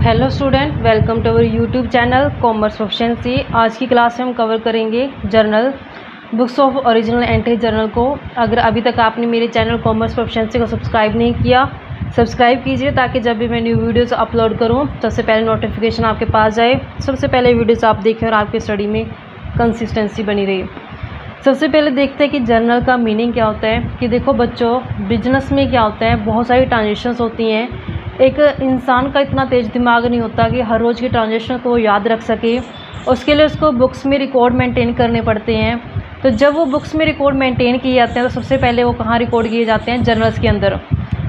Hello student, welcome to our YouTube channel Commerce Proficiency. आज की class में हम कवर करेंगे journal, books of original entry journal को। अगर अभी तक आपने मेरे चैनल कॉमर्स प्रोफिशिएंसी को सब्सक्राइब नहीं किया, सब्सक्राइब कीजिए ताकि जब भी मैं न्यू वीडियोस अपलोड करूं सबसे पहले नोटिफिकेशन आपके पास जाए, सबसे पहले वीडियोस आप देखें और आपकी स्टडी में कंसिस्टेंसी बनी रही। सबसे पहले देखते हैं कि जर्नल का मीनिंग क्या होता है। कि देखो बच्चों, बिजनेस में क्या होता है, बहुत सारी ट्रांजेक्शन्स होती हैं। एक इंसान का इतना तेज़ दिमाग नहीं होता कि हर रोज़ की ट्रांजेक्शन को वो याद रख सके। उसके लिए उसको बुक्स में रिकॉर्ड मेंटेन करने पड़ते हैं। तो जब वो बुक्स में रिकॉर्ड मेंटेन किए जाते हैं तो सबसे पहले वो कहाँ रिकॉर्ड किए जाते हैं? जर्नल्स के अंदर।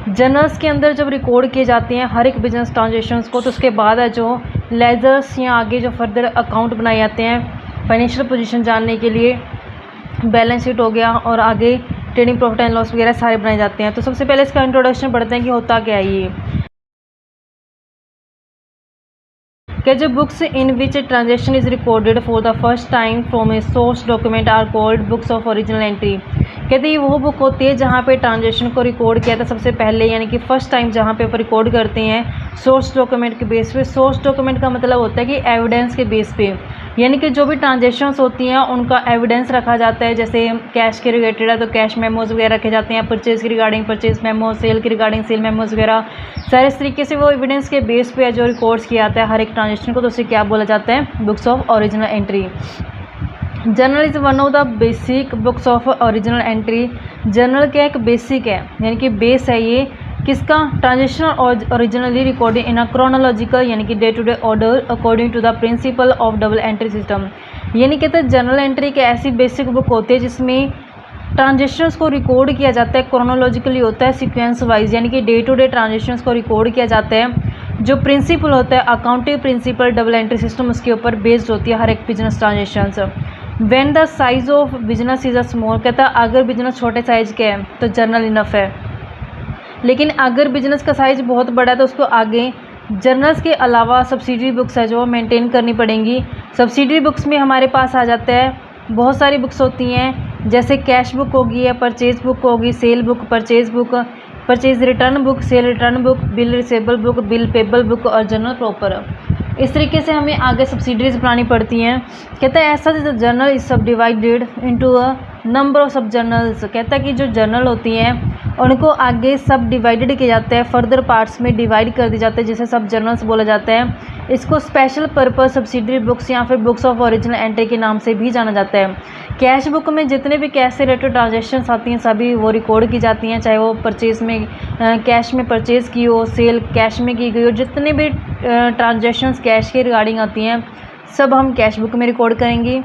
जर्नल्स के अंदर जब रिकॉर्ड किए जाते हैं हर एक बिजनेस ट्रांजेक्शन्स को, तो उसके बाद है जो लेजर्स या आगे जो फर्दर अकाउंट बनाए जाते हैं फाइनेंशियल पोजीशन जानने के लिए, बैलेंस शीट हो गया और आगे ट्रेडिंग प्रॉफिट एंड लॉस वगैरह सारे बनाए जाते हैं। तो सबसे पहले इसका इंट्रोडक्शन पढ़ते हैं कि होता क्या है ये। कि जो books in which transaction is recorded for the first time from a source document are called books of original entry. कहते ये वो बुक होती है जहाँ पे ट्रांजेक्शन को रिकॉर्ड किया था सबसे पहले, यानी कि फर्स्ट टाइम जहाँ पे रिकॉर्ड करते हैं सोर्स डॉक्यूमेंट के बेस पे। सोर्स डॉक्यूमेंट का मतलब होता है कि एविडेंस के बेस पे, यानी कि जो भी ट्रांजेक्शन्स होती हैं उनका एविडेंस रखा जाता है। जैसे कैश के रिलेटेड है तो कैश मेमोज वगैरह रखे जाते हैं, परचेज़ की रिगार्डिंग परचेज मेमो, सेल की रिगार्डिंग सेल मेमोज वगैरह सारे इस तरीके से वो एविडेंस के बेस पे जो रिकॉर्ड्स किया जाता है हर एक ट्रांजेक्शन को, तो उसे क्या बोला जाता है? Books of original entry. Journal is one of the basic books of original entry. Journal क्या एक बेसिक है, यानी कि बेस है ये किसका? ट्रांजेक्शन और originally recorded in a chronological यानी कि day to day order according to the principle of double entry system. यानी कहते हैं जर्नल एंट्री एक ऐसी बेसिक बुक होती है जिसमें ट्रांजेक्शन्स को रिकॉर्ड किया जाता है, क्रोनोलॉजिकली होता है, सीक्वेंस वाइज, यानी कि डे टू डे ट्रांजेक्शन्स को रिकॉर्ड किया जाता है। जो प्रिंसिपल होता है accounting principle double entry system, उसके ऊपर बेस्ड होती है हर एक business transactions. When the size of business is a small, कहता है अगर बिजनेस छोटे साइज के है तो जर्नल इनफ है, लेकिन अगर बिजनेस का साइज बहुत बड़ा है तो उसको आगे जर्नल्स के अलावा सब्सिडरी बुक्स है जो मेंटेन करनी पड़ेंगी। सब्सिडरी बुक्स में हमारे पास आ जाता है बहुत सारी बुक्स होती हैं, जैसे कैश बुक होगी या परचेज बुक होगी, cell book, purchase return book, cell return book, bill receivable book, bill payable book और जर्नल प्रॉपर। इस तरीके से हमें आगे सब्सिडरीज बनानी पड़ती हैं। कहता है ऐसा जर्नल इज सब divided into a number of सब जर्नल्स। कहता है कि जो जर्नल होती हैं उनको आगे सब डिवाइडेड किया जाता है, फर्दर पार्ट्स में डिवाइड कर दी जाते हैं जिसे सब जर्नल्स बोला जाता है। इसको स्पेशल पर्पस सब्सिडरी बुक्स या फिर बुक्स ऑफ ओरिजिनल एंट्री के नाम से भी जाना जाता है। कैश बुक में जितने भी कैश से रिलेटेड ट्रांजेक्शन्स आती हैं सभी वो रिकॉर्ड की जाती हैं, चाहे वो परचेज में कैश में परचेज़ की हो, सेल कैश में की गई हो, जितने भी ट्रांजेक्शन्स कैश के रिगार्डिंग आती हैं सब हम कैश बुक में रिकॉर्ड करेंगे।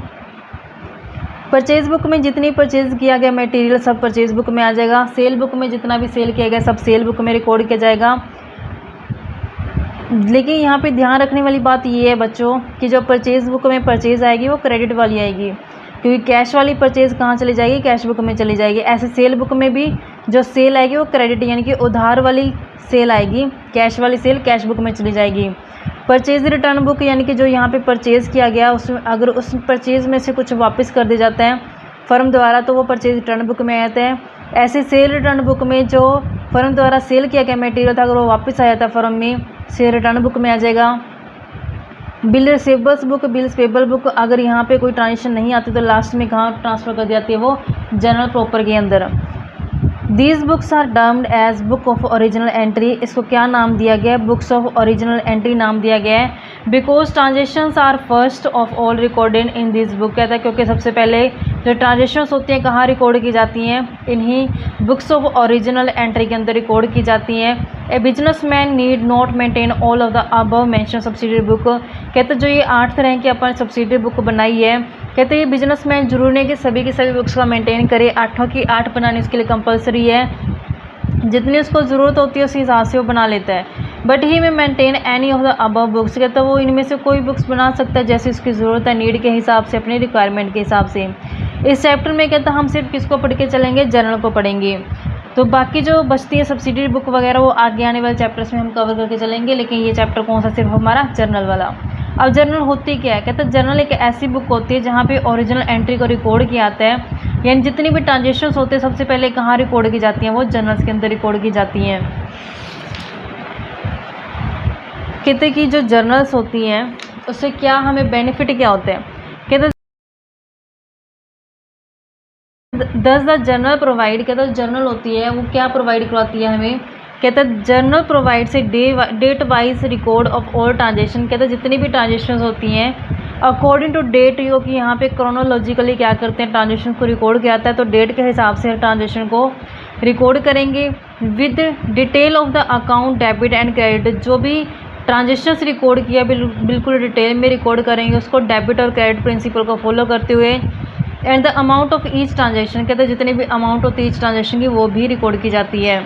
परचेज बुक में जितनी परचेज किया गया मटेरियल सब परचेज बुक में आ जाएगा। सेल बुक में जितना भी सेल किया गया सब सेल बुक में रिकॉर्ड किया जाएगा। लेकिन यहाँ पे ध्यान रखने वाली बात ये है बच्चों कि जो परचेज बुक में परचेज आएगी वो क्रेडिट वाली आएगी, क्योंकि कैश वाली परचेज कहाँ चली जाएगी? कैश बुक में चली जाएगी। ऐसे सेल बुक में भी जो सेल आएगी वो क्रेडिट यानी कि उधार वाली सेल आएगी, कैश वाली सेल कैश बुक में चली जाएगी। परचेज रिटर्न बुक यानी कि जो यहाँ पे परचेज़ किया गया उसमें अगर उस परचेज़ में से कुछ वापस कर दिया जाता है फर्म द्वारा तो वो परचेज रिटर्न बुक में आते हैं। ऐसे सेल रिटर्न बुक में जो फर्म द्वारा सेल किया गया मटेरियल था अगर वो वापस आ जाता है फर्म में, सेल रिटर्न बुक में आ जाएगा। Bill रिसेबल्स book, bills payable book, अगर यहाँ पे कोई ट्रांजेक्शन नहीं आती तो लास्ट में कहाँ ट्रांसफ़र कर दी जाती है? वो जर्नल प्रॉपर के अंदर। These books are termed as book of original entry. इसको क्या नाम दिया गया है? बुक्स ऑफ ओरिजिनल एंट्री नाम दिया गया है। Because transactions are first of all recorded in this book. कहता है क्योंकि सबसे पहले जो ट्रांजेक्शन्स होती हैं कहाँ रिकॉर्ड की जाती हैं? इन्हीं बुक्स ऑफ ओरिजिनल एंट्री के अंदर रिकॉर्ड की जाती हैं। A business man need not maintain all of the above mention subsidiary book. कहते जो ये 8 तरह की अपन सब्सिडरी बुक बनाई है, कहते ये बिजनेसमैन जरूरी नहीं कि सभी की सभी बुक्स का मेंटेन करे, 8 की 8 बनानी उसके लिए कंपलसरी है। जितनी उसको ज़रूरत होती है उस हिसाब से वो बना लेता है। बट ही में maintain any of the above books. कहता है वो इनमें से कोई बुक्स बना सकता है जैसे उसकी ज़रूरत है, नीड के हिसाब से, अपनी रिक्वायरमेंट के हिसाब से। इस चैप्टर में कहता हम सिर्फ किसको पढ़ के चलेंगे? जर्नल को पढ़ेंगे। तो बाकी जो बचती है सब्सिडरी बुक वगैरह वो आगे आने वाले चैप्टर्स में हम कवर करके चलेंगे, लेकिन ये चैप्टर कौन सा? सिर्फ हमारा जर्नल वाला। अब जर्नल होती क्या है? कहते हैं जर्नल एक ऐसी बुक होती है जहाँ पे ओरिजिनल एंट्री को रिकॉर्ड किया जाता है, यानी जितनी भी ट्रांजेक्शन्स होते हैं सबसे पहले कहाँ रिकॉर्ड की जाती हैं? वो जर्नल्स के अंदर रिकॉर्ड की जाती हैं। कहते हैं कि जो जर्नल्स होती हैं उससे क्या हमें बेनिफिट क्या होते हैं। कहते दस द जर्नल प्रोवाइड, कहते हैं जर्नल होती है वो क्या प्रोवाइड करवाती है हमें। कहते हैं जर्नल प्रोवाइड से date wise record of all transaction, कहते हैं जितनी भी ट्रांजेक्शन होती हैं अकॉर्डिंग टू डेट, जो कि यहाँ पे क्रोनोलॉजिकली क्या करते हैं ट्रांजेक्शन को रिकॉर्ड किया जाता है, तो डेट के हिसाब से ट्रांजेक्शन को रिकॉर्ड करेंगे with detail of the account debit and credit. जो भी ट्रांजेक्शन्स रिकॉर्ड किया बिल्कुल डिटेल में रिकॉर्ड करेंगे उसको डेबिट और क्रेडिट प्रिंसिपल को फॉलो करते हुए। And the amount of each transaction, कहते हैं जितनी भी अमाउंट होती है ईच ट्रांजेक्शन की वो भी रिकॉर्ड की जाती है।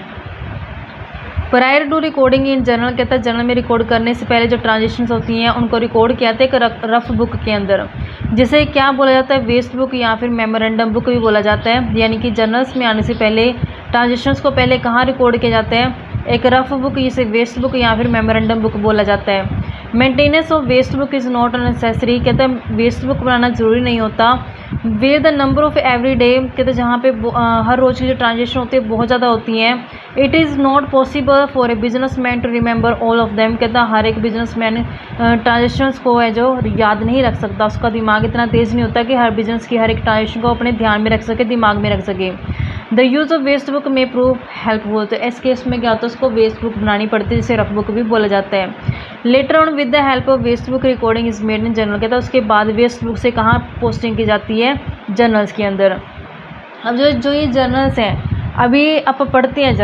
Prior to recording in journal, कहता है जर्नल में रिकॉर्ड करने से पहले जो ट्रांजेक्शन्स होती हैं उनको रिकॉर्ड किया जाता है एक रफ बुक के अंदर, जिसे क्या बोला जाता है वेस्ट बुक या फिर मेमोरेंडम बुक भी बोला जाता है। यानी कि जर्नल्स में आने से पहले ट्रांजेक्शन्स को पहले कहाँ रिकॉर्ड किया जाता है, एक रफ बुक, जिसे वेस्ट बुक या फिर मेमोरेंडम बुक बोला जाता है। Maintenance of waste book is not necessary, कहते हैं वेस्ट बुक बनाना ज़रूरी नहीं होता। Where the number of every day, कहते हैं जहाँ पे हर रोज़ की जो ट्रांजेक्शन होती है बहुत ज़्यादा होती हैं। It is not possible for a business man to remember all of them, कहता है हर एक बिजनेस मैन ट्रांजेक्शन्स को है जो याद नहीं रख सकता, उसका दिमाग इतना तेज़ नहीं होता कि हर बिजनेस की हर एक ट्रांजेक्शन को अपने ध्यान में रख सके, दिमाग में रख सके। The use of waste book may prove helpful, तो इस केस में क्या होता है उसको वेस्ट बुक बनानी पड़ती है जिसे रफ बुक भी बोला जाता है। Later on with the help of waste book recording is made in journal, कहता है उसके बाद वेस्ट बुक से कहाँ पोस्टिंग की जाती है जर्नल्स के अंदर। अब जो ये जर्नल्स हैं अभी आप पढ़ते हैं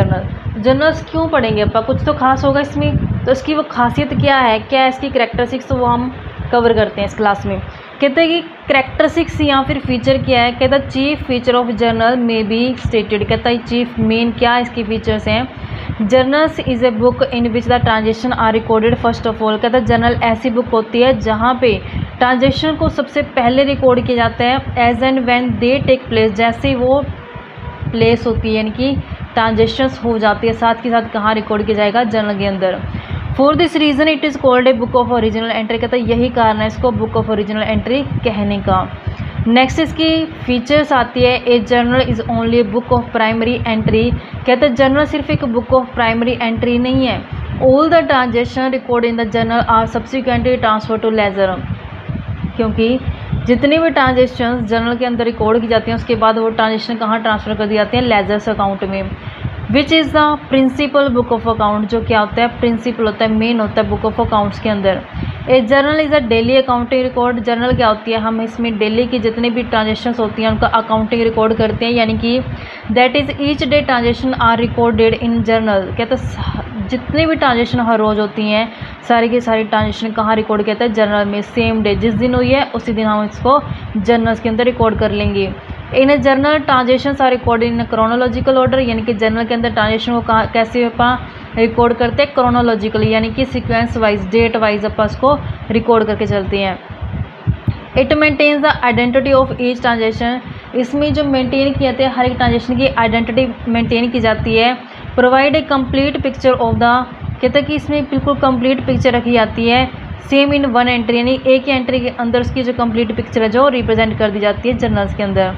जर्नल्स क्यों पढ़ेंगे आप, कुछ तो खास होगा इसमें, तो इसकी वो खासियत क्या है, क्या है इसकी करैक्टरिस्टिक्स, तो वो हम कवर करते हैं इस क्लास में। कहते हैं कि करैक्टरिस्टिक्स या फिर फीचर क्या है, कहता है chief feature of journal may be stated, कहता है चीफ मेन क्या इसके फीचर्स हैं। Journals is a book in which the transaction are recorded first of all, कहता है जर्नल ऐसी बुक होती है जहाँ पे ट्रांजेक्शन को सबसे पहले रिकॉर्ड किया जाता है as and when they take place, जैसे वो प्लेस होती है यानी कि ट्रांजेक्शन्स हो जाती है साथ के साथ कहाँ रिकॉर्ड किया जाएगा जर्नल के अंदर। For this reason it is called a book of original entry, कहता है यही कारण है इसको बुक ऑफ ओरिजिनल एंट्री कहने का। नेक्स्ट इसकी फीचर्स आती है a journal is only a book of primary entry, कहते हैं जर्नल सिर्फ एक बुक ऑफ प्राइमरी एंट्री नहीं है। All the transaction record in the journal are subsequently transfer to ledger, क्योंकि जितनी भी ट्रांजेक्शन जर्नल के अंदर रिकॉर्ड की जाती हैं उसके बाद वो ट्रांजेक्शन कहाँ ट्रांसफ़र कर दी जाती हैं लेजर्स अकाउंट में। Which is the principal book of account, जो क्या होता है प्रिंसिपल होता है मेन होता है बुक ऑफ अकाउंट्स के अंदर। A journal is a daily accounting record, journal क्या होती है हम इसमें डेली की जितनी भी ट्रांजेक्शन्स होती हैं उनका अकाउंटिंग रिकॉर्ड करते हैं, यानी कि that is each day transaction are recorded in journal, कहते हैं जितनी भी ट्रांजेक्शन हर रोज़ होती हैं सारी की सारी ट्रांजेक्शन कहाँ रिकॉर्ड किया जाता है जर्नल में। सेम डे जिस दिन हुई है उसी दिन हम इसको जर्नल्स के अंदर रिकॉर्ड कर लेंगे। In a journal transaction are record in chronological order, यानी कि जर्नल के अंदर ट्रांजेक्शन को कहाँ कैसे अपन रिकॉर्ड करते हैं क्रोनोलॉजिकली, यानी कि सीक्वेंस वाइज डेट वाइज अपन उसको रिकॉर्ड करके चलते हैं। It maintains the identity of each transaction, इसमें जो मेंटेन किया जाता है हर एक ट्रांजेक्शन की आइडेंटिटी मेंटेन की जाती है। Provide a complete picture of the, कहते हैं कि इसमें बिल्कुल कंप्लीट पिक्चर रखी जाती है सेम इन वन एंट्री, यानी एक ही एंट्री के अंदर उसकी जो कंप्लीट पिक्चर है जो रिप्रेजेंट कर दी जाती है जर्नल्स के अंदर।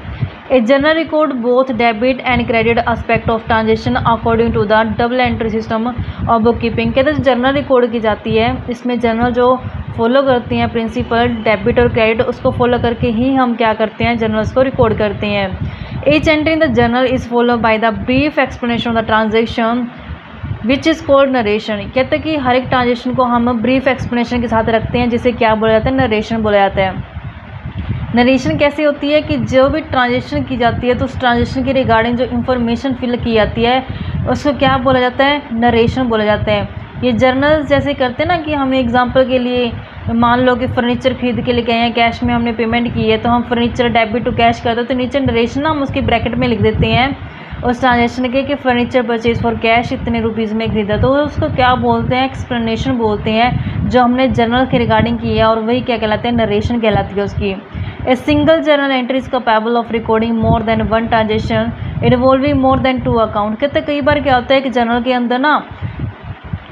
A journal record both debit and credit aspect of transaction according to the double entry system of book keeping, कहते हैं जर्नल रिकॉर्ड की जाती है इसमें जर्नल जो फॉलो करती हैं प्रिंसिपल डेबिट और क्रेडिट उसको फॉलो करके ही हम क्या करते हैं जर्नल्स को रिकॉर्ड करते हैं। Each entry in the journal is follow by the brief explanation of the transaction which is called narration, कहते हैं कि हर एक ट्रांजेक्शन को हम ब्रीफ एक्सप्लेनेशन के साथ रखते हैं जिसे क्या बोला जाता है नरेशन बोला जाता है। नरेशन कैसे होती है कि जो भी ट्रांजेक्शन की जाती है तो उस ट्रांजेक्शन के रिगार्डिंग जो इन्फॉर्मेशन फिल की जाती है उसको क्या बोला जाता है नरेशन बोला जाता है। ये जर्नल्स जैसे करते हैं ना कि हमने एग्जांपल के लिए मान लो कि फर्नीचर खरीद के लेके आए हैं कैश में हमने पेमेंट की है तो हम फर्नीचर डेबिट टू कैश करते हैं तो नीचे नरेशन ना हम उसके ब्रैकेट में लिख देते हैं उस ट्रांजेक्शन के कि फर्नीचर परचेज फॉर कैश इतने रुपीज़ में खरीदा, तो उसको क्या बोलते हैं एक्सप्लेनेशन बोलते हैं जो हमने जर्नल के रिगार्डिंग की है और वही क्या कहलाते हैं नरेशन कहलाती है उसकी। A single journal entry is capable of recording more than one transaction involving more than two account, कहते कई बार क्या होता है कि जर्नल के अंदर ना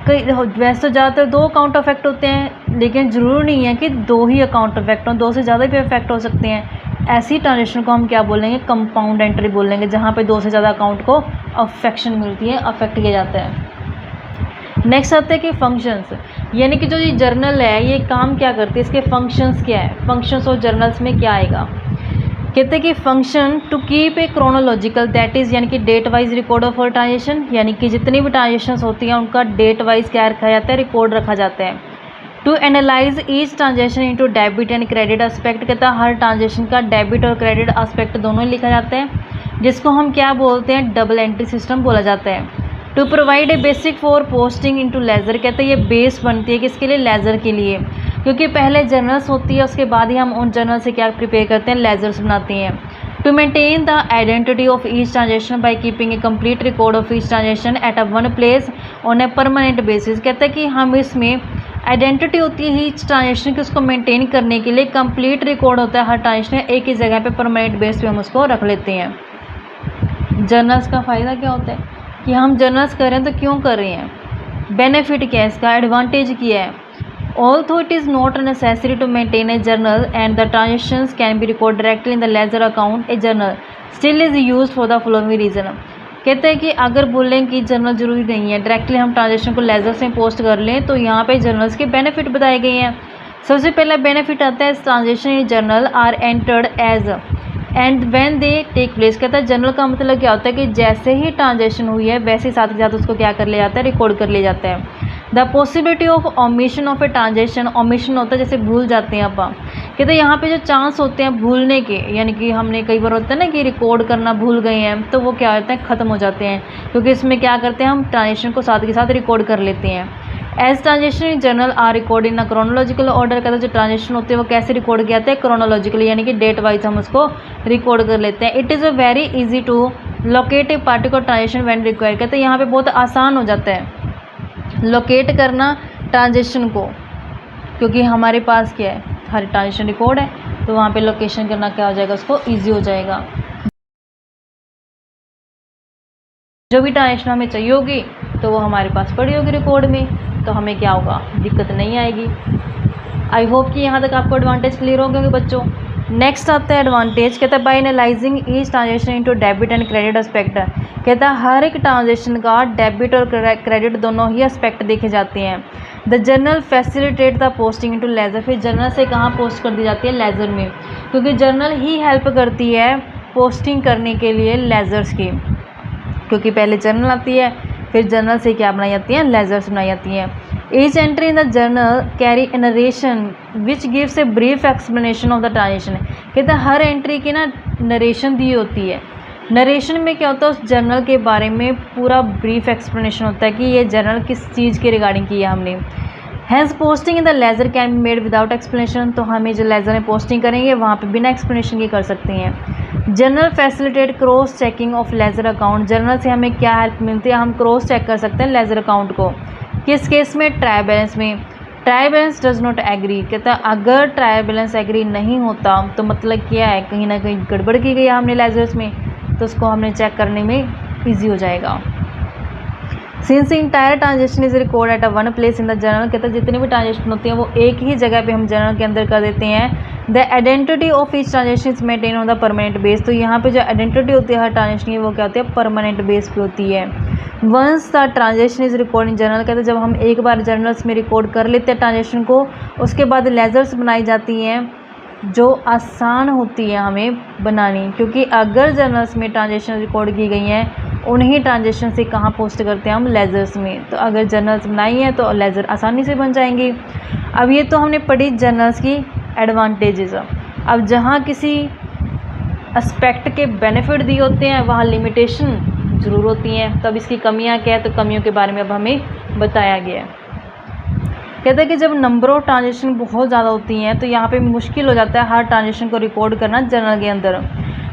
कई वैसे तो ज़्यादातर दो अकाउंट अफेक्ट होते हैं लेकिन ज़रूरी नहीं है कि दो ही अकाउंट अफेक्ट हों, दो से ज़्यादा भी अफेक्ट हो सकते हैं। ऐसी ट्रांजेक्शन को हम क्या बोलेंगे कंपाउंड एंट्री बोलेंगे जहाँ पे दो से ज़्यादा अकाउंट को अफेक्शन मिलती है अफेक्ट किया जाता है। नेक्स्ट आते हैं कि फंक्शंस, यानी कि जो ये जर्नल है ये काम क्या करती है, इसके फंक्शंस क्या है, फंक्शंस ऑफ जर्नल्स में क्या आएगा। कहते हैं कि function to keep a chronological that is यानी कि date wise record of transaction, यानी कि जितनी भी ट्रांजेक्शंस होती हैं उनका डेट वाइज क्या रखा जाता है, रिकॉर्ड रखा जाता है। To analyse each transaction into debit and credit aspect, कहता है हर ट्रांजेक्शन का डेबिट और क्रेडिट एस्पेक्ट दोनों लिखा जाता है, जिसको हम क्या बोलते हैं, डबल एंट्री सिस्टम बोला जाता है। To provide a basic for posting into ledger, कहते हैं ये बेस बनती है किसके लिए, लेज़र के लिए, क्योंकि पहले जर्नल्स होती है उसके बाद ही हम उन जर्नल से क्या प्रिपेयर करते हैं, लेज़र्स बनाते हैं। To maintain the identity of each transaction by keeping a complete record of each transaction at a one place on a permanent basis, कहते हैं कि हम इसमें आइडेंटिटी होती है ईच ट्रांजेक्शन की, उसको मेंटेन करने के लिए कंप्लीट रिकॉर्ड होता है हर ट्रांजेक्शन एक ही जगह पे परमानेंट बेस पे हम उसको रख लेते हैं। जर्नल्स का फ़ायदा क्या होता है कि हम जर्नल्स कर रहे हैं तो क्यों कर रहे हैं, बेनिफिट क्या है इसका, एडवांटेज क्या है। Although it is not necessary to maintain a journal and the transactions can be recorded directly in the ledger account, a journal still is used for the following reason, कहते हैं कि अगर बोलें कि जर्नल जरूरी नहीं है, डायरेक्टली हम ट्रांजेक्शन को लेजर से पोस्ट कर लें, तो यहाँ पे जर्नल्स के बेनिफिट बताए गए हैं। सबसे पहला बेनिफिट आता है transaction in journal are entered as and when they take place, कहता है जर्नल का मतलब क्या होता है कि जैसे ही ट्रांजेक्शन हुई है वैसे ही साथ के साथ उसको क्या कर लिया जाता है, रिकॉर्ड कर लिया जाता है। The possibility of omission of a transaction, omission होता है जैसे भूल जाते हैं अपन, कहते हैं यहाँ पे जो चांस होते हैं भूलने के, यानी कि हमने कई बार होता है ना कि रिकॉर्ड करना भूल गए हैं, तो वो क्या होता है, ख़त्म हो जाते हैं, क्योंकि इसमें क्या करते हैं हम ट्रांजेक्शन को साथ के साथ रिकॉर्ड कर लेते हैं। As transaction in journal are record in a chronological order, कहते हैं जो ट्रांजेक्शन होते हैं वो कैसे रिकॉर्ड किया जाता है, क्रोनोलॉजिकली, यानी कि डेट वाइज हम उसको रिकॉर्ड कर लेते हैं। It is a very easy to locate a particular transaction when required, कहते हैं यहाँ पे बहुत आसान हो जाता है लोकेट करना ट्रांजेक्शन को, क्योंकि हमारे पास क्या है, हर ट्रांजेक्शन रिकॉर्ड है, तो वहाँ पे लोकेशन करना क्या हो जाएगा, उसको ईजी हो जाएगा। जो भी ट्रांजेक्शन हमें चाहिए होगी तो वो हमारे पास पड़ी होगी रिकॉर्ड में, तो हमें क्या होगा, दिक्कत नहीं आएगी। आई होप कि यहाँ तक आपको एडवांटेज क्लियर हो गए बच्चों। नेक्स्ट आता है एडवांटेज, कहता है by analysing each transaction into debit and credit aspect, कहता है हर एक ट्रांजेक्शन का डेबिट और क्रेडिट दोनों ही एस्पेक्ट देखे जाते हैं। The journal facilitate the posting into ledger, फिर जर्नल से कहाँ पोस्ट कर दी जाती है, लेजर में, क्योंकि जर्नल ही हेल्प करती है पोस्टिंग करने के लिए लेजर्स की, क्योंकि पहले जर्नल आती है फिर जर्नल से क्या बनाई जाती हैं, लेजर्स बनाई जाती हैं। Each entry in the journal carry A narration which gives a brief explanation of the transaction, कहते हैं हर एंट्री की ना नरेशन दी होती है। नरेशन में क्या होता है, उस जर्नल के बारे में पूरा ब्रीफ एक्सप्लेनेशन होता है कि ये जर्नल किस चीज़ के रिगार्डिंग की है हमने। Has posting in the ledger can be made without explanation, तो हमें जो लेजर में पोस्टिंग करेंगे वहाँ पे बिना एक्सप्लेनेशन के कर सकते हैं। Journal facilitate cross checking of ledger account, journal से हमें क्या हेल्प मिलती है, हम क्रॉस चेक कर सकते हैं लेजर अकाउंट को। किस केस में, ट्रायल बैलेंस में। Trial balance does not agree, कहता है अगर ट्रायल बैलेंस एग्री नहीं होता तो मतलब क्या है, कहीं ना कहीं गड़बड़ की गई है हमने लेजर्स में, तो उसको हमने चेक करने में ईजी हो जाएगा। Since entire transaction is record eight a one place in the journal, कहते हैं जितनी भी ट्रांजेक्शन होती हैं वो एक ही जगह पे हम जर्नल के अंदर कर देते हैं। The identity of each transaction is maintain on the permanent base, तो यहाँ पे जो आइडेंटिटी होती है हर ट्रांजेक्शन की वो क्या होती है, परमानेंट बेस पे होती है। Once the transaction is record in journal, कहते हैं जब हम एक बार जर्नल्स में रिकॉर्ड कर लेते हैं ट्रांजेक्शन को, उसके बाद लेजर्स बनाई जाती हैं जो आसान होती है हमें बनानी, क्योंकि अगर जर्नल्स में ट्रांजेक्शन रिकॉर्ड की गई हैं उन्हीं ट्रांजेक्शन से कहाँ पोस्ट करते हैं हम, लेजर्स में, तो अगर जर्नल्स बनाई हैं तो लेजर आसानी से बन जाएंगी। अब ये तो हमने पढ़ी जर्नल्स की एडवांटेजेस। अब जहाँ किसी एस्पेक्ट के बेनिफिट दिए होते हैं वहाँ लिमिटेशन ज़रूर होती हैं, तब इसकी कमियाँ क्या है, तो कमियों के बारे में अब हमें बताया गया है। कहते हैं कि जब नंबर ऑफ ट्रांजेक्शन बहुत ज़्यादा होती हैं तो यहाँ पे मुश्किल हो जाता है हर ट्रांजेक्शन को रिकॉर्ड करना जर्नल के अंदर,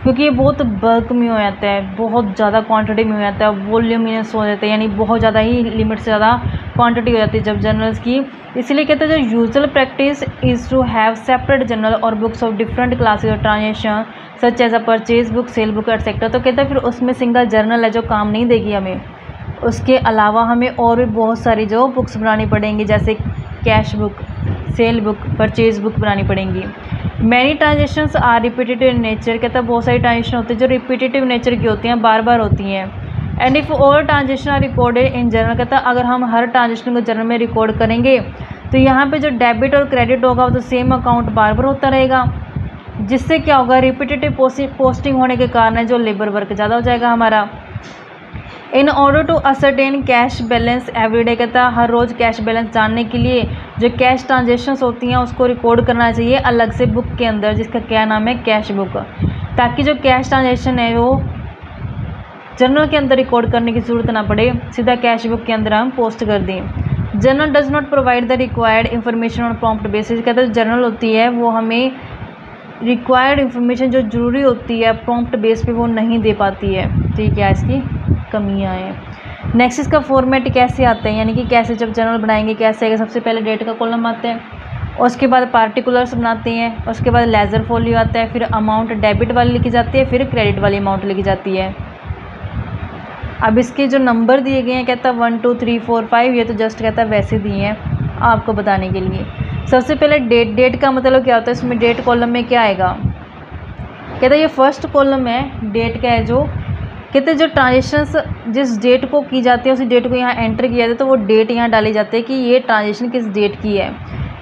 क्योंकि ये बहुत बल्क में हो जाता है, बहुत ज़्यादा क्वांटिटी में हो जाता है, वॉल्यूमिनस हो जाता है, यानी बहुत ज़्यादा ही लिमिट से ज़्यादा क्वांटिटी हो जाती है जब जर्नल्स की। इसलिए कहते हैं जो usual practice is to have separate journal और books of different classes of transaction such as a purchase book, sale book etcetera, तो कहते हैं फिर उसमें सिंगल जर्नल है जो काम नहीं देगी हमें, उसके अलावा हमें और भी बहुत सारी जो बुक्स बनानी पड़ेंगी, जैसे cash book, sale book, purchase book बनानी पड़ेंगी। Many transactions are repetitive in nature, कहता है बहुत सारी ट्रांजेक्शन होती है जो रिपीटेटिव नेचर की होती हैं, बार बार होती हैं। And if all transaction are recorded in journal, कहता है अगर हम हर ट्रांजेक्शन को जर्नल में रिकॉर्ड करेंगे तो यहाँ पे जो डेबिट और क्रेडिट होगा वो तो सेम अकाउंट बार बार होता रहेगा, जिससे क्या होगा, रिपीटेटिव पोस्टिंग होने के कारण जो लेबर वर्क ज़्यादा हो जाएगा हमारा। In order to ascertain cash balance everyday, कहता है हर रोज़ कैश बैलेंस जानने के लिए जो कैश ट्रांजेक्शन्स होती हैं उसको रिकॉर्ड करना चाहिए अलग से बुक के अंदर, जिसका क्या नाम है, कैश बुक, ताकि जो कैश ट्रांजेक्शन है वो जर्नल के अंदर रिकॉर्ड करने की ज़रूरत ना पड़े, सीधा कैश बुक के अंदर हम पोस्ट कर दें। Journal does not provide the required information on prompt basis, कहते हैं जर्नल होती है वो हमें रिक्वायर्ड इन्फॉर्मेशन जो ज़रूरी होती है प्रॉम्प्ट बेस पे वो नहीं दे पाती है, तो ये क्या इसकी कमियां हैं। नेक्स्ट इसका फॉर्मेट कैसे आता है, यानी कि कैसे जब जर्नल बनाएंगे कैसे आएगा, सबसे पहले डेट का कॉलम आता है, उसके बाद पार्टिकुलर्स बनाते हैं, उसके बाद लेजर फोलियो आता है, फिर अमाउंट डेबिट वाली लिखी जाती है, फिर क्रेडिट वाली अमाउंट लिखी जाती है। अब इसके जो नंबर दिए गए हैं, कहता है 1 2 3 4 5, ये तो जस्ट कहता है वैसे दिए हैं आपको बताने के लिए। सबसे पहले डेट का मतलब क्या होता है, इसमें डेट कॉलम में क्या आएगा, कहता है ये फर्स्ट कॉलम है डेट का है, जो कहते हैं जो ट्रांजेक्शन्स जिस डेट को की जाती है उसी डेट को यहाँ एंटर किया जाता है, तो वो डेट यहाँ डाली जाती है कि ये ट्रांजेक्शन किस डेट की है।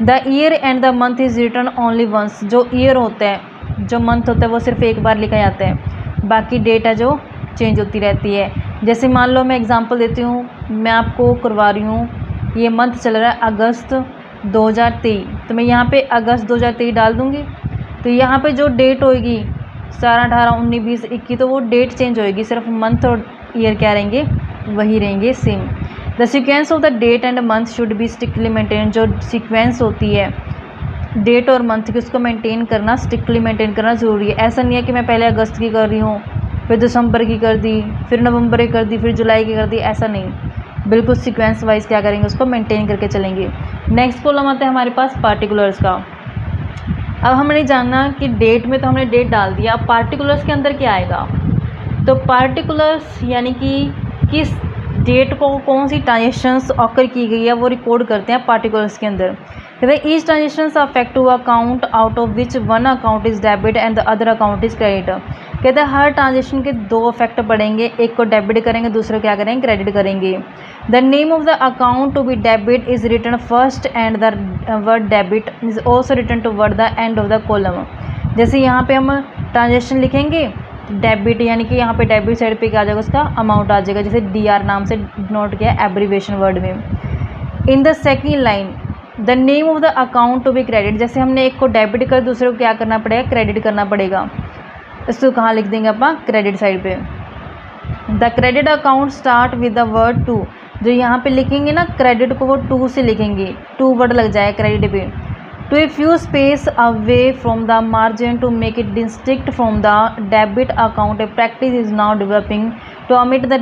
The year and the month is written only once, जो ईयर होता है जो मंथ होता है वो सिर्फ एक बार लिखा जाता है, बाकी डेट है जो चेंज होती रहती है। जैसे मान लो मैं एग्जांपल देती हूँ, मैं आपको करवा रही हूँ, ये मंथ चल रहा है अगस्त 2023, तो मैं यहाँ पे अगस्त 2023 डाल दूँगी, तो यहाँ पे जो डेट होएगी 17 18 19 20 21, तो वो डेट चेंज होएगी, सिर्फ मंथ और ईयर क्या रहेंगे, वही रहेंगे same. The sequence of the date and month should be strictly maintain, जो सीक्वेंस होती है डेट और मंथ की उसको मेंटेन करना, स्ट्रिक्टली मेंटेन करना ज़रूरी है। ऐसा नहीं है कि मैं पहले अगस्त की कर रही हूँ, फिर दिसंबर की कर दी, फिर नवंबर की कर दी, फिर जुलाई की कर दी, ऐसा नहीं, बिल्कुल सीक्वेंस वाइज क्या करेंगे, उसको मेंटेन करके चलेंगे। नेक्स्ट कॉलम आता है हमारे पास पार्टिकुलर्स का। अब हमने जाना कि डेट में तो हमने डेट डाल दिया, अब पार्टिकुलर्स के अंदर क्या आएगा, तो पार्टिकुलर्स यानी कि किस डेट को कौन सी ट्रांजेक्शन्स ऑकर की गई है वो रिकॉर्ड करते हैं पार्टिकुलर्स के अंदर। कहते हैं each transactions affect two account out of which one account is debit and the other account is credit. कहते हैं हर ट्रांजेक्शन के दो इफेक्ट पड़ेंगे, एक को डेबिट करेंगे, दूसरे को क्या करेंगे, क्रेडिट करेंगे। The name of the account to be debit is written first and the word debit is also written toward the end of the column. जैसे यहाँ पे हम ट्रांजेक्शन लिखेंगे डेबिट, यानी कि यहाँ पे डेबिट साइड पे क्या आ जाएगा, उसका अमाउंट आ जाएगा, जैसे DR नाम से नोट किया एब्रीविएशन वर्ड में। In the second line the name of the account to be credit, जैसे हमने एक को डेबिट कर दूसरे को क्या करना पड़ेगा, क्रेडिट करना पड़ेगा, इसको कहाँ लिख देंगे अपन, क्रेडिट साइड पे। The credit account start with the word to, जो यहाँ पे लिखेंगे ना क्रेडिट को वो टू से लिखेंगे, टू वर्ड लग जाए क्रेडिट पे। To a few space away from the margin to make it distinct from the debit account, a practice is now developing to omit the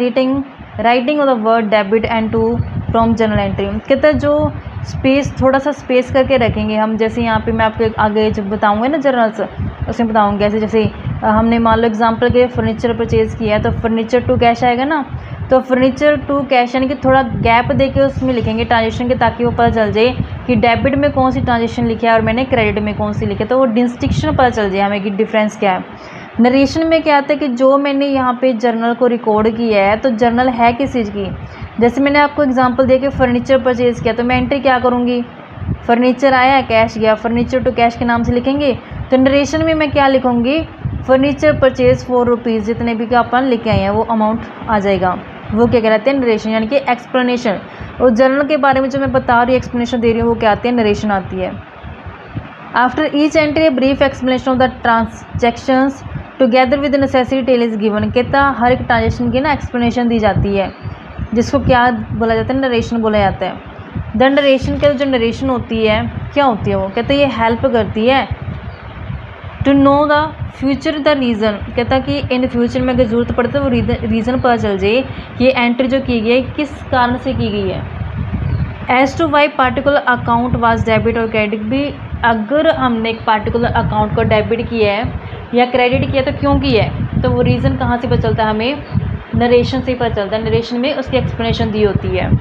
writing of the word debit and to from journal entry. कहते हैं जो space थोड़ा सा space करके रखेंगे हम, जैसे यहाँ पे मैं आपको आगे जब बताऊँगा ना जर्नल्स उसमें बताऊँगी, जैसे हमने मान लो एग्जांपल के फर्नीचर परचेज़ किया है तो फर्नीचर टू कैश आएगा ना, तो फर्नीचर टू कैश यानी कि थोड़ा गैप देके उसमें लिखेंगे ट्रांजेक्शन के, ताकि वो पता चल जाए कि डेबिट में कौन सी ट्रांजेक्शन लिखा है और मैंने क्रेडिट में कौन सी लिखी है, तो वो डिस्टिंक्शन पता चल जाए हमें कि डिफरेंस क्या है। नरेशन में क्या आता है कि जो मैंने यहाँ पे जर्नल को रिकॉर्ड किया है तो जर्नल है किस चीज़ की, जैसे मैंने आपको एग्जांपल दे के फर्नीचर परचेज़ किया तो मैं एंट्री क्या करूँगी, फर्नीचर आया कैश गया, फर्नीचर टू कैश के नाम से लिखेंगे। तो नरेशन में मैं क्या लिखूँगी, फर्नीचर परचेज़ 4 रुपीज़, जितने भी क्या अपन लिखे आए हैं वो अमाउंट आ जाएगा, वो क्या कहलाते हैं, नरेशन यानी कि एक्सप्लेनेशन। और जर्नल के बारे में जो मैं बता रही हूँ एक्सप्लेनेशन दे रही हूँ वो क्या आती है, नरेशन आती है। After each entry a brief explanation of the transactions together with necessary detail is given. कहता हर एक ट्रांजेक्शन की ना एक्सप्लेनेशन दी जाती है, जिसको क्या बोला जाता है, नरेशन बोला जाता है। द नरेशन का जो नरेशन होती है क्या होती है वो, कहते हैं ये हेल्प करती है to know the future the reason. कहता कि इन फ्यूचर में अगर ज़रूरत पड़े तो वो रीज़न पता चल जाए कि ये एंट्री जो की गई है किस कारण से की गई है। As to why particular account was debit और क्रेडिट भी, अगर हमने एक पार्टिकुलर अकाउंट को डेबिट किया है या क्रेडिट किया तो क्यों किया है, तो वो रीज़न कहाँ से पता चलता है, हमें नरेशन से पता चलता है। नरेशन में उसकी एक्सप्लेनेशन दी होती है।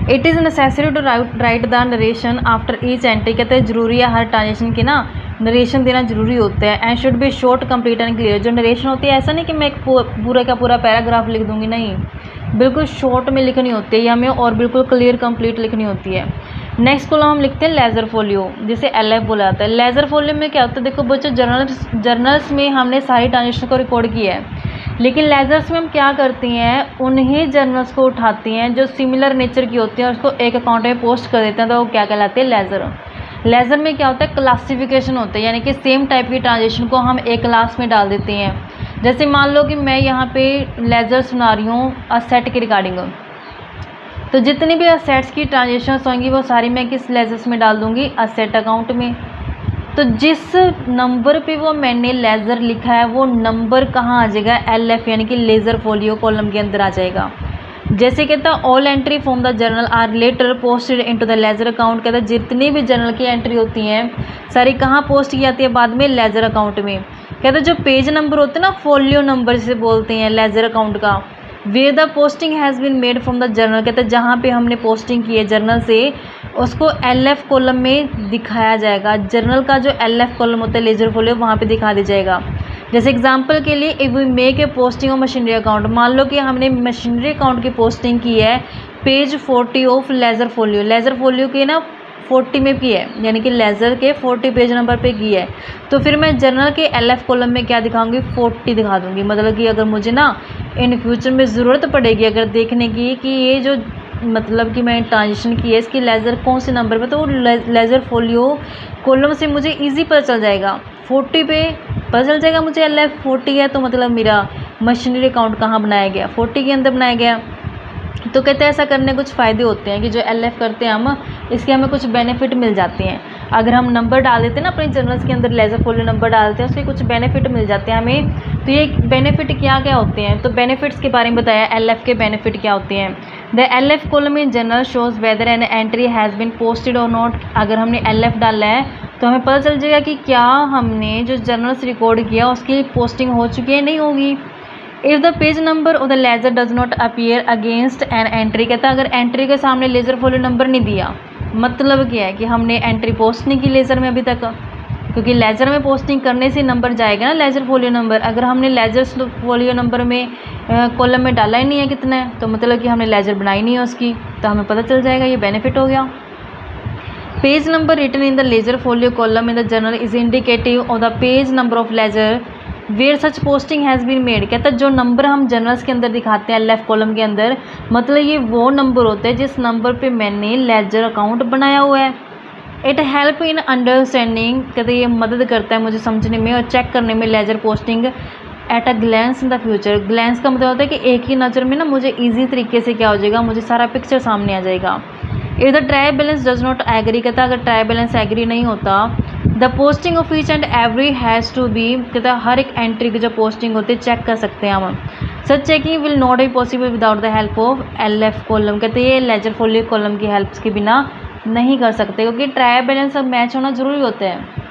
It is necessary to write the narration after each entry. कहते हैं ज़रूरी है हर ट्रांजेक्शन की ना नरेशन देना जरूरी होता है। And should be short, complete and clear. जो नरेशन होती है ऐसा नहीं कि मैं एक पूरा का पूरा पैराग्राफ लिख दूंगी, नहीं, बिल्कुल शॉर्ट में लिखनी होती है या हमें, और बिल्कुल क्लियर कंप्लीट लिखनी होती है। नेक्स्ट कॉलम हम लिखते हैं लेजर फोलियो, जिसे LF बोला जाता है। लेजर फोलियो में क्या होता है, देखो बच्चों, जर्नल्स में हमने सारी ट्रांजेक्शन को रिकॉर्ड किया है, लेकिन लेजर्स में हम क्या करते हैं, उन्हीं जर्नल्स को उठाते हैं जो सिमिलर नेचर की होती हैं और उसको एक अकाउंट में पोस्ट कर देते हैं, तो वो क्या कहलाते हैं, लेजर। लेजर में क्या होता है, क्लासिफिकेशन होता है, यानी कि सेम टाइप की ट्रांजेक्शन को हम एक क्लास में डाल देते हैं। जैसे मान लो कि मैं यहाँ पे लेजर सुना रही हूँ असेट के रिगार्डिंग, तो जितनी भी असेट्स की ट्रांजेक्शन्स होंगी वो सारी मैं किस लेजर्स में डाल दूँगी, असेट अकाउंट में। तो जिस नंबर पे वो मैंने लेजर लिखा है वो नंबर कहाँ आ जाएगा, LF यानी कि लेजर फोलियो कॉलम के अंदर आ जाएगा। जैसे कहता है all entry from the journal are later posted into the ledger account. कहता है जितनी भी जर्नल की एंट्री होती हैं सारी कहाँ पोस्ट की जाती है, बाद में लेजर अकाउंट में। कहता है जो पेज नंबर होते हैं ना, फोलियो नंबर जिसे बोलते हैं लेजर अकाउंट का, where the posting has been made from the journal. कहते हैं जहाँ पे हमने पोस्टिंग की है जर्नल से, उसको LF कॉलम में दिखाया जाएगा। जर्नल का जो LF कॉलम होता है लेजर फोलियो, वहाँ पे दिखा दिया जाएगा। जैसे एग्जांपल के लिए, if we make a posting of machinery account, मान लो कि हमने मशीनरी अकाउंट की पोस्टिंग की है page 40 of ledger folio, ledger folio की ना 40 में की है, यानी कि लेजर के 40 पेज नंबर पे की है, तो फिर मैं जर्नल के LF कॉलम में क्या दिखाऊंगी, 40 दिखा दूंगी। मतलब कि अगर मुझे ना इन फ्यूचर में ज़रूरत पड़ेगी अगर देखने की कि ये जो मतलब कि मैं ट्रांजेक्शन की है इसकी लेज़र कौन से नंबर पे, तो लेज़र फोलियो कॉलम से मुझे इजी पता चल जाएगा। 40 पे पता चल जाएगा मुझे LF 40 है, तो मतलब मेरा मशीनरी अकाउंट कहाँ बनाया गया, 40 के अंदर बनाया गया। तो कहते हैं ऐसा करने कुछ फ़ायदे होते हैं कि जो LF करते हैं हम, इसके हमें कुछ बेनिफिट मिल जाते हैं। अगर हम नंबर डाल देते हैं ना अपने जर्नल्स के अंदर, लेजर फोलियो नंबर डालते हैं, उसके कुछ बेनिफिट मिल जाते हैं हमें। तो ये बेनिफिट क्या क्या होते हैं, तो बेनिफिट्स के बारे में बताया, LF के बेनिफिट क्या होते हैं। The LF column in journal shows whether an entry has been posted और नॉट। अगर हमने LF डाला है तो हमें पता चल जाएगा कि क्या हमने जो जर्नल्स रिकॉर्ड किया उसकी पोस्टिंग हो चुकी है, नहीं होगी। If the page number of the ledger does not appear against an entry. कहता है अगर एंट्री के सामने लेजर फोलियो नंबर नहीं दिया, मतलब क्या है कि हमने एंट्री पोस्ट नहीं की लेजर में अभी तक, क्योंकि लेजर में पोस्टिंग करने से नंबर जाएगा ना लेजर फोलियो नंबर। अगर हमने लेजर फोलियो नंबर में कॉलम में डाला ही नहीं है कितना है, तो मतलब कि हमने लेजर बनाई नहीं है उसकी, तो हमें पता चल जाएगा, ये बेनिफिट हो गया। Page number written in the ledger folio column in the journal is indicative of the page number of ledger where such posting has been made. कहता है जो नंबर हम जर्नल्स के अंदर दिखाते हैं LF कॉलम के अंदर, मतलब ये वो नंबर होते हैं जिस नंबर पे मैंने लेजर अकाउंट बनाया हुआ है। इट हेल्प इन अंडरस्टैंडिंग, कहते ये मदद करता है मुझे समझने में और चेक करने में ledger posting at a glance in the future. Glance का मतलब होता है कि एक ही नज़र में ना मुझे ईजी तरीके से क्या हो जाएगा, मुझे सारा पिक्चर सामने आ जाएगा। If the trial balance does not agree, कहता अगर ट्राई बैलेंस एग्री नहीं होता, the posting of each and every has to be, कहता हर एक एंट्री की जो पोस्टिंग होती है चेक कर सकते हैं हम। Such checking will not be possible without the help of LF column. कहते ये लेजर फोलियो कॉलम की हेल्प के बिना नहीं कर सकते, क्योंकि ट्राई बैलेंस मैच होना ज़रूरी होता है।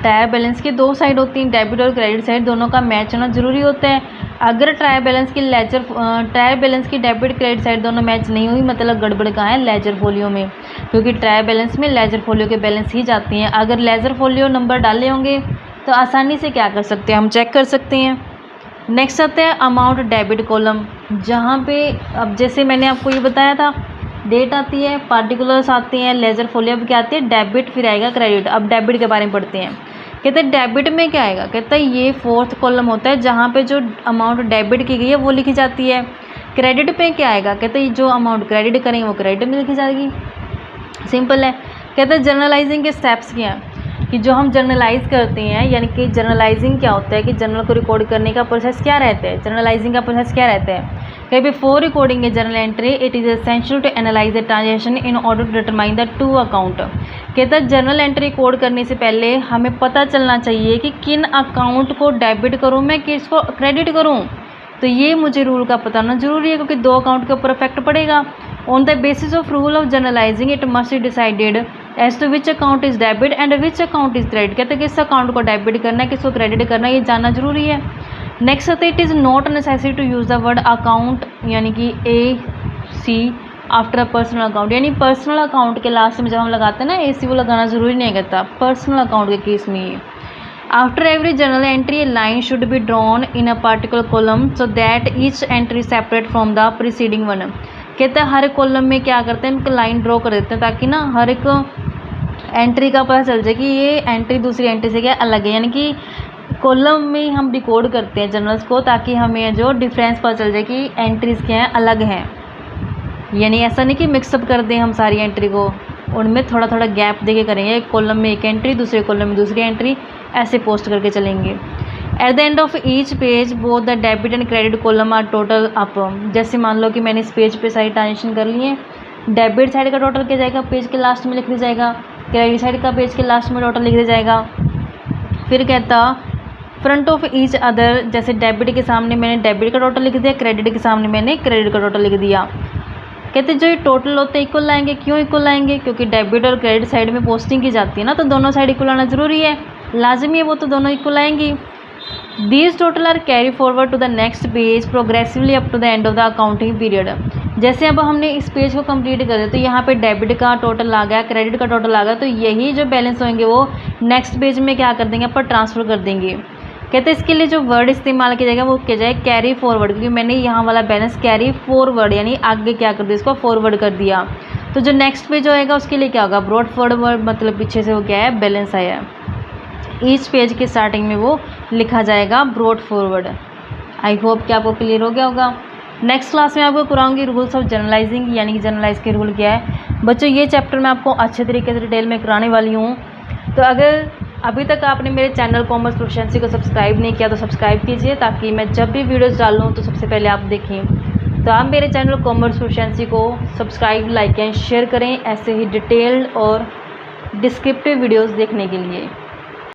ट्राई बैलेंस की दो साइड होती हैं, डेबिट और क्रेडिट साइड, दोनों का मैच होना ज़रूरी होता है। अगर ट्राई बैलेंस की डेबिट क्रेडिट साइड दोनों मैच नहीं हुई, मतलब गड़बड़ कहाँ है, लेजर फोलियो में, क्योंकि ट्राई बैलेंस में लेजर फोलियो के बैलेंस ही जाती हैं। अगर लेजर फोलियो नंबर डाले होंगे तो आसानी से क्या कर सकते हैं, हम चेक कर सकते हैं। नेक्स्ट आता है अमाउंट डेबिट कॉलम, जहाँ पे अब जैसे मैंने आपको ये बताया था, डेट आती है, पार्टिकुलर्स आते हैं, लेजर फोलियो क्या आती है, डेबिट, फिर आएगा क्रेडिट। अब डेबिट के बारे में पढ़ते हैं। कहते हैं डेबिट में क्या आएगा, कहता है ये 4th कॉलम होता है जहाँ पे जो अमाउंट डेबिट की गई है वो लिखी जाती है। क्रेडिट पे क्या आएगा, कहते हैं जो अमाउंट क्रेडिट करेंगे वो क्रेडिट में लिखी जाएगी, सिंपल है। कहते हैं जर्नलाइजिंग के स्टेप्स क्या हैं, कि जो हम जर्नलाइज करते हैं, यानी कि जर्नलाइजिंग क्या होता है कि जर्नल को रिकॉर्ड करने का प्रोसेस क्या रहता है, जर्नलाइजिंग का प्रोसेस क्या रहता है। कहीं before recording a journal entry it is essential to analyse the transaction in order to determine the two account. कहता है जर्नल एंट्री रिकॉर्ड करने से पहले हमें पता चलना चाहिए कि किन अकाउंट को डेबिट करूँ मैं, किसको क्रेडिट करूँ। तो ये मुझे रूल का पता होना जरूरी है, क्योंकि 2 अकाउंट के ऊपर इफेक्ट पड़ेगा। On the basis of rule of journalising it must be decided as to which account is debit and which account is credit. कहते हैं किस अकाउंट को डेबिट करना है, किसको क्रेडिट करना है, ये जानना जरूरी है। नेक्स्ट आता है it is not necessary to use the word account, यानी कि AC after a personal account, यानी पर्सनल अकाउंट के लास्ट में जब हम लगाते हैं ना एसी, वो लगाना ज़रूरी नहीं कहता पर्सनल अकाउंट के केस में ये। After every journal entry A line should be drawn in a particular column so that each entry separate from the preceding one. कहते हैं हर कॉलम में क्या करते हैं, एक लाइन ड्रॉ कर देते हैं ताकि ना हर एक एंट्री का पता चल जाए कि ये एंट्री दूसरी एंट्री से क्या अलग है, यानी कि कॉलम में हम रिकॉर्ड करते हैं जर्नल्स को ताकि हमें जो डिफरेंस पता चल जाए कि एंट्रीज क्या हैं, अलग हैं। यानी ऐसा नहीं कि मिक्सअप कर दें हम सारी एंट्री को, उनमें थोड़ा थोड़ा गैप देके करेंगे, एक कॉलम में एक एंट्री, दूसरे कॉलम में दूसरी एंट्री, ऐसे पोस्ट करके चलेंगे। At the end of each page both the debit and credit column are total up. जैसे मान लो कि मैंने इस पेज पे सारी ट्रांजेक्शन कर ली है, डेबिट साइड का टोटल क्या जाएगा, पेज के लास्ट में लिख दिया जाएगा, क्रेडिट साइड का पेज के लास्ट में टोटल लिख दिया जाएगा। फिर कहता फ्रंट ऑफ ईच अदर, जैसे डेबिट के सामने मैंने डेबिट का टोटल लिख दिया, क्रेडिट के सामने मैंने क्रेडिट का टोटल लिख दिया। कहते जो ये टोटल होते हैं इक्वल आएंगे, क्यों इक्वल आएंगे, क्योंकि डेबिट और क्रेडिट साइड में पोस्टिंग की जाती है ना, तो दोनों साइड इक्वल आना ज़रूरी है, लाजमी है, वो तो दोनों इक्वल आएंगी। These total are carry forward to the next page progressively up to the end of the accounting period. जैसे अब हमने इस पेज को कंप्लीट कर दिया तो यहाँ पे डेबिट का टोटल आ गया, क्रेडिट का टोटल आ गया, तो यही जो बैलेंस होंगे वो नेक्स्ट पेज में क्या कर देंगे, अपन ट्रांसफ़र कर देंगे। कहते हैं इसके लिए जो वर्ड इस्तेमाल किया जाएगा वो किया जाए कैरी फॉरवर्ड, क्योंकि मैंने यहाँ वाला बैलेंस कैरी फॉरवर्ड यानी आगे क्या कर दिया, इसको फॉरवर्ड कर दिया। तो जो नेक्स्ट पेज होएगा उसके लिए क्या होगा, ब्रॉड फॉरवर्ड, मतलब पीछे से वो क्या है, बैलेंस आया है। ईच पेज के स्टार्टिंग में वो लिखा जाएगा ब्रॉड फॉरवर्ड। आई होप कि आपको क्लियर हो गया होगा। नेक्स्ट क्लास में आपको कराऊंगी रूल्स ऑफ जर्नलाइजिंग, यानी कि जर्नलाइज के रूल क्या है। बच्चों ये चैप्टर मैं आपको अच्छे तरीके से डिटेल में कराने वाली हूँ। तो अगर अभी तक आपने मेरे चैनल कॉमर्स प्रोफिशिएंसी को सब्सक्राइब नहीं किया तो सब्सक्राइब कीजिए, ताकि मैं जब भी वीडियोस डालूँ तो सबसे पहले आप देखें। तो आप मेरे चैनल कॉमर्स प्रोफिशिएंसी को सब्सक्राइब, लाइक एंड शेयर करें ऐसे ही डिटेल्ड और डिस्क्रिप्टिव वीडियोस देखने के लिए।